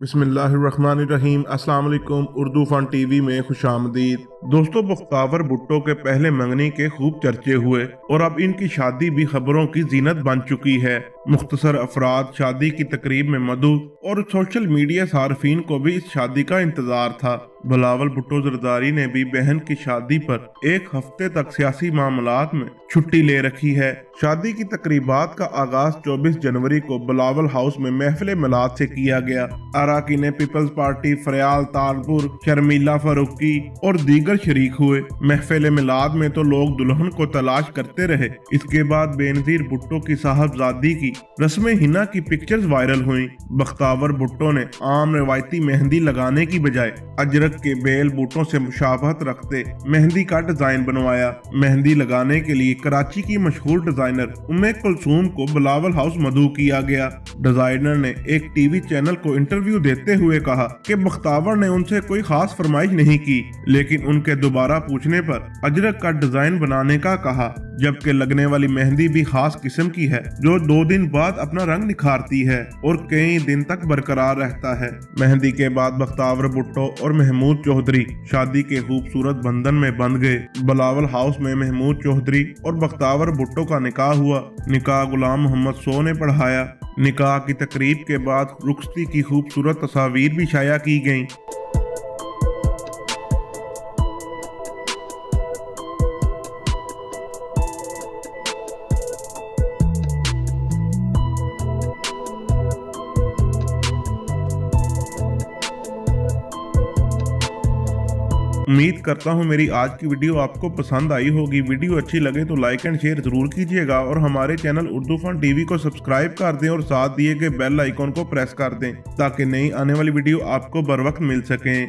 बिस्मिल्लाहिर्रहमानिर्रहीम। अस्सलाम वालेकुम। उर्दू फन टीवी में खुशामदीद। दोस्तों, बख्तावर भुट्टो के पहले मंगनी के खूब चर्चे हुए और अब इनकी शादी भी खबरों की जीनत बन चुकी है। मुख्तसर अफराद, शादी की तकरीब में मधु और सोशल मीडिया सार्फिन को भी इस शादी का इंतजार था। बिलावल भुट्टो जरदारी ने भी बहन की शादी पर एक हफ्ते तक सियासी मामलात में छुट्टी ले रखी है। शादी की तकरीबात का आगाज 24 जनवरी को बिलावल हाउस में महफिल मिलाद से किया गया। अरकान पीपल्स पार्टी, फरयाल तालपुर, शर्मिला फारूकी और दीगर शरीक हुए। महफिल मिलाद में तो लोग दुल्हन को तलाश करते रहे। इसके बाद बेनजीर भुट्टो की साहबजादी की रस्म हिना की पिक्चर्स वायरल हुई। बख्तावर भुट्टो ने आम रवायती मेहंदी लगाने की बजाय अजरक के बेल बूटों से मुशाबहत रखते मेहंदी का डिजाइन बनवाया। मेहंदी लगाने के लिए कराची की मशहूर डिजाइनर उम्मे कुलसूम को बिलावल हाउस मदऊ किया गया। डिजाइनर ने एक टीवी चैनल को इंटरव्यू देते हुए कहा कि बख्तावर ने उनसे कोई खास फरमाइश नहीं की, लेकिन उनके दोबारा पूछने पर अजरक का डिजाइन बनाने का कहा, जबकि लगने वाली मेहंदी भी खास किस्म की है जो 2 दिन बाद अपना रंग निखारती है और कई दिन तक बरकरार रहता है। मेहंदी के बाद बख्तावर भुट्टो और महमूद चौधरी शादी के खूबसूरत बंधन में बंध गए। बिलावल हाउस में महमूद चौधरी और बख्तावर भुट्टो का निकाह हुआ। निकाह गुलाम मोहम्मद सो ने पढ़ाया। निकाह की तकरीब के बाद रुखसती की खूबसूरत तस्वीर भी शाया की गयी। उम्मीद करता हूँ मेरी आज की वीडियो आपको पसंद आई होगी। वीडियो अच्छी लगे तो लाइक एंड शेयर जरूर कीजिएगा और हमारे चैनल उर्दू फन टीवी को सब्सक्राइब कर दें और साथ दिए गए बेल आइकॉन को प्रेस कर दें ताकि नई आने वाली वीडियो आपको बर वक्त मिल सकें।